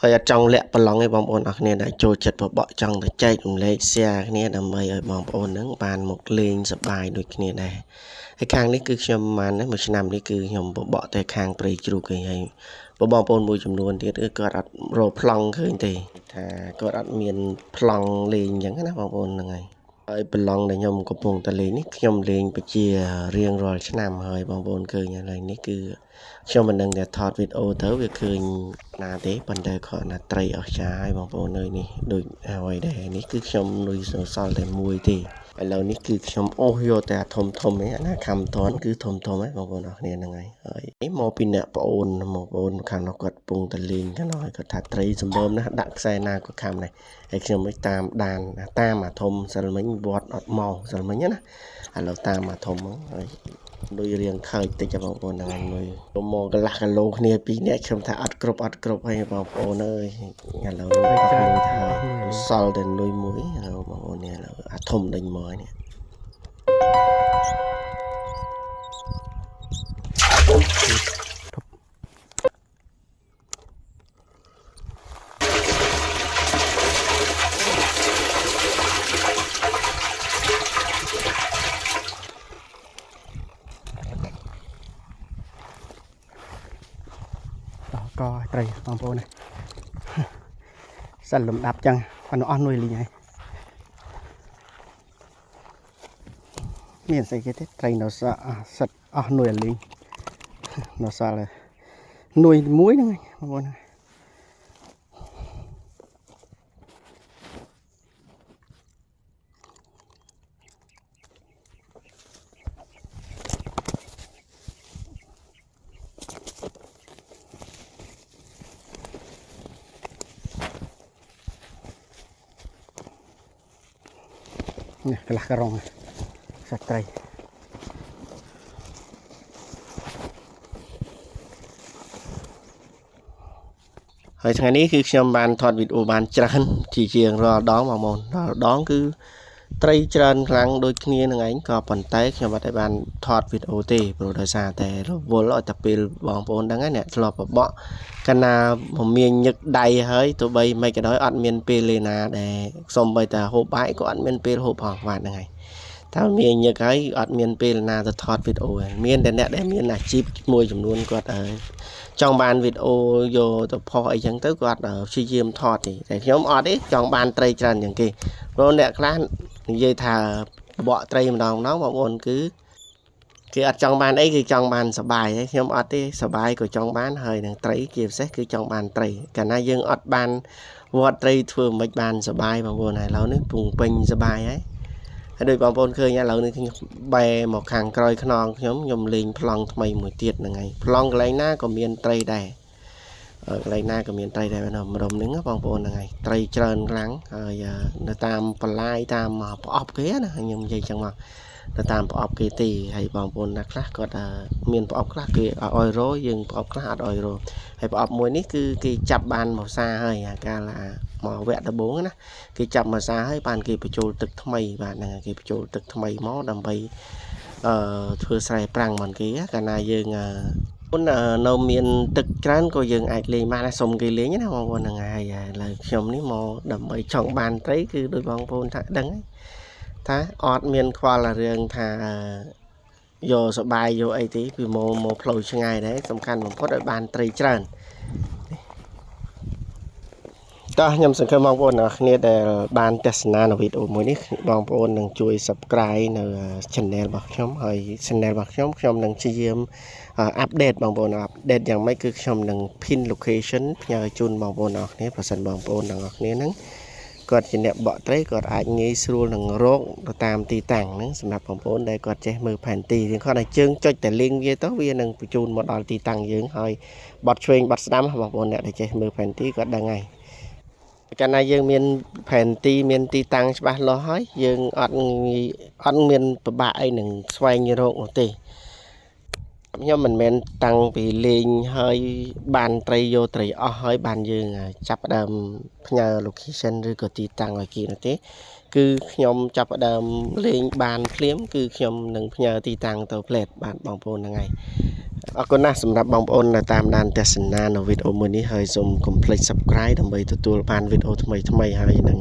ហើយអត់ចង់លាក់ប្រឡងឯបងប្អូនអរគ្នាដែលចូលចិត្តបបកចង់ទៅចែករំលែក share គ្នាដើម្បីឲ្យបងប្អូនហ្នឹងបានមកលេងសប្បាយដូចគ្នាដែរហើយខាងនេះគឺខ្ញុំបានមួយឆ្នាំនេះគឺខ្ញុំបបកតែខាងព្រៃជ្រូកឯងហើយបងប្អូនមួយចំនួនទៀតគឺគាត់អត់រកប្លង់ឃើញទេថាគាត់អត់មានប្លង់លេងអញ្ចឹងណាបងប្អូនហ្នឹងហើយប្រឡងដែលខ្ញុំកំពុងតែលេងនេះខ្ញុំលេងបជារៀងរាល់ឆ្នាំហើយបងប្អូនឃើញឥឡូវនេះគឺខ្ញុំមិនដឹងថាថតវីដេអូទៅវាឃើញណាទេប៉ុន្តែគាត់ណាត្រីអស្ចារ្យហើយបងប្អូននៅនេះដូចអ្វីដែរនេះគឺខ្ញុំនុយសល់តែមួយទេឥឡូវនេះគឺខ្ញុំអូសយកតែធំឯណាខំតន់គឺធំហ្នឹងបងប្អូនអរគ្នាហ្នឹងហើយនេះមកពីអ្នកប្អូនខាងនោះគាត់ពងតលេងខាងនោះគាត់ថាត្រីសម្បំណាស់ដាក់ខ្សែណាក៏ខំដែរហើយខ្ញុំមិនតាមដានតាមអាធំសិលមិញវត្តអត់មកសិលមិញណាឥឡូវតាមអាធំហ្នឹងហើយដូចរៀងខើចតិចបងប្អូនហ្នឹងមួយមកកន្លះគីឡូគ្នាពីរនាក់ខ្ញុំថាអត់គ្រប់ហើយបងប្អូនអើយឥឡូវនេះគាត់មើលថាសល់តែនុយមួយឥឡូវបងប្អូននេះឥឡូវអាធំដេញមកនេះក៏ត្រីបងប្អូននេះសិនលំដាប់ចឹងប៉ុន្តែអស់នុយលីងហើយមានស្អីគេទេត្រីនៅសិតអស់នុយលីងនៅសល់នុយមួយហ្នឹងបងប្អូននេះកន្លះការ៉ុងសាច់ត្រីហើយថ្ងៃនេះគឺខ្ញុំបានថតវីដេអូបានច្រើនជាងរាល់ដងបងប្អូនរាល់ដងគឺត្រីច្រើនខ្លាំងដូចគ្នានឹងឯងក៏ប៉ុន្តែខ្ញុំអត់បានថតវីដេអូទេព្រោះដោយសារតែរវល់ឲ្យតែពេលបងប្អូនហ្នឹងអ្នកធ្លាប់បបកកាលណាមមាញញឹកដៃហើយទោះបីមិនក៏ដោយអត់មានពេលលេណាដែលសំបីតែហូបបាយក៏អត់មានពេលហូបផងបាទហ្នឹងហើយតើមានញឹកហើយអត់មានពេលណាទៅថតវីដេអូមានតែអ្នកដែលមានអាជីពមួយចំនួនគាត់ចង់បានវីដេអូយកទៅផុសអីចឹងទៅគាត់ព្យាយាមថតទេតែខ្ញុំអត់ទេចង់បានត្រីច្រើនជាងគេព្រោះអ្នកខ្លះនិយាយថាបកត្រីម្ដងបងប្អូនគឺគេអត់ចង់បានអីគឺចង់បានសបាយហើយខ្ញុំអត់ទេសបាយក៏ចង់បានហើយនឹងត្រីជាពិសេសគឺចង់បានត្រីកាលណាយើងអត់បានវត្តត្រីធ្វើមិនបានសបាយបងប្អូនហើយឥឡូវនេះពងពេញសបាយហើយដូចបងប្អូនឃើញឥឡូវនេះខ្ញុំបែរមកខាងក្រោយខ្នងខ្ញុំលេងប្លង់ថ្មីមួយទៀតហ្នឹងហើយប្លង់កន្លែងណាក៏មានត្រីដែរកន្លែងណាក៏មានត្រីដែរម្ដុំហ្នឹងបងប្អូនហ្នឹងហើយត្រីច្រើនខ្លាំងហើយនៅតាមបន្លាយតាមប្រអប់គេណាខ្ញុំនិយាយចឹងមកទៅតាមប្រអប់គេទីហើយបងប្អូនណាខ្លះគាត់មានប្រអប់ខ្លះគេឲ្យរោយើងប្រអប់ខ្លះអត់ឲ្យរោហើយប្រអប់មួយនេះគឺគេចាប់បានមកសាហើយកាលមកវគ្គដំបូងណាគេចាប់មកសាហើយបានគេបញ្ចូលទឹកថ្មីបាទហ្នឹងគេបញ្ចូលទឹកថ្មីមកដើម្បីធ្វើស្រែប្រាំងមិនគេកាលណាយើងនៅមានទឹកច្រើនក៏យើងអាចលេងបានដែរសុំគេលេងណាបងប្អូនហ្នឹងហើយឥឡូវខ្ញុំនេះមកដើម្បីចង់បានត្រីគឺដោយបងប្អូនថាដឹងថាអត់មានខ្វល់រឿងថាយកសបាយយកអីទេពីមកផ្លូវឆ្ងាយដែរសំខាន់បំផុតឲ្យបានត្រីច្រើនតោះខ្ញុំសង្ឃឹមបងប្អូនអ្នកគ្នាដែលបានទស្សនានៅវីដេអូមួយនេះបងប្អូននឹងជួយ Subscribe នៅ Channel របស់ខ្ញុំហើយ Channel របស់ខ្ញុំនឹងព្យាយាមអាប់ដេតបងប្អូនអាប់ដេតយ៉ាងម៉េចគឺខ្ញុំនឹង pin location ផ្ញើជូនបងប្អូនអ្នកគ្នាប្រសិនបងប្អូនអ្នកគ្នាហ្នឹងគាត់ជាអ្នកបកត្រីគាត់អាចងាយស្រួលនឹងរកទៅតាមទីតាំងហ្នឹងសម្រាប់បងប្អូនដែលគាត់ចេះមើលផែនទីរៀងគាត់ឲ្យជើងចុចតែលេងវាទៅវានឹងបញ្ជូនមកដល់ទីតាំងយើងហើយបត់ឆ្វេងបត់ស្ដាំបងប្អូនអ្នកដែលចេះមើលផែនទីគាត់ដឹងហើយកាលណាយើងមានផែនទីមានទីតាំងច្បាស់លាស់ហើយយើងអត់មានពិបាកអីនឹងស្វែងរកនោះទេខ្ញុំមិនមែនតាំងពីលេងហើយបានត្រីយកត្រីអស់ហើយបានយើងចាប់ផ្ដើមផ្ញើ location ឬក៏ទីតាំងឲ្យគេនោះទេគឺខ្ញុំចាប់ផ្ដើមលេងបានភ្លាមគឺខ្ញុំនឹងផ្ញើទីតាំងទៅផ្លេតបាទបងប្អូនហ្នឹងហើយ អរគុណណាស់សម្រាប់បងប្អូនដែលតាមដានទស្សនានៅវីដេអូមួយនេះហើយសូមកុំភ្លេច Subscribe ដើម្បីទទួលបានវីដេអូថ្មីៗហើយនឹង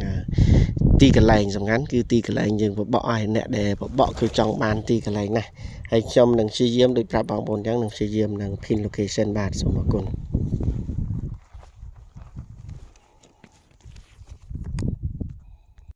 ទីកន្លែងសំខាន់គឺទីកន្លែងយើងបបកឲ្យអ្នកដែលបបកគឺចង់បានទីកន្លែងណាហើយខ្ញុំនឹងព្យាយាមដូចប្រាប់បងប្អូនអញ្ចឹងនឹងព្យាយាមនឹង pin location បាទសូមអរគុណ